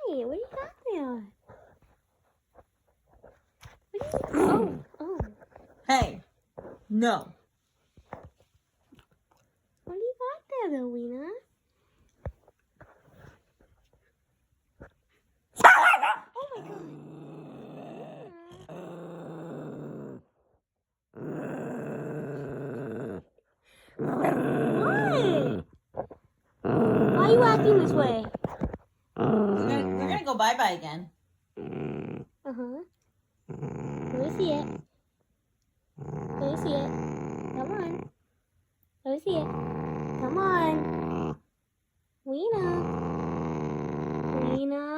What do you got there? What do you... Oh. Hey, no. What do you got there, Rowena? Oh my God. What? Why are you acting this way? We're gonna go bye-bye again. Uh-huh. Let me see it. Let me see it. Come on. Let me see it. Come on. Weena. Weena.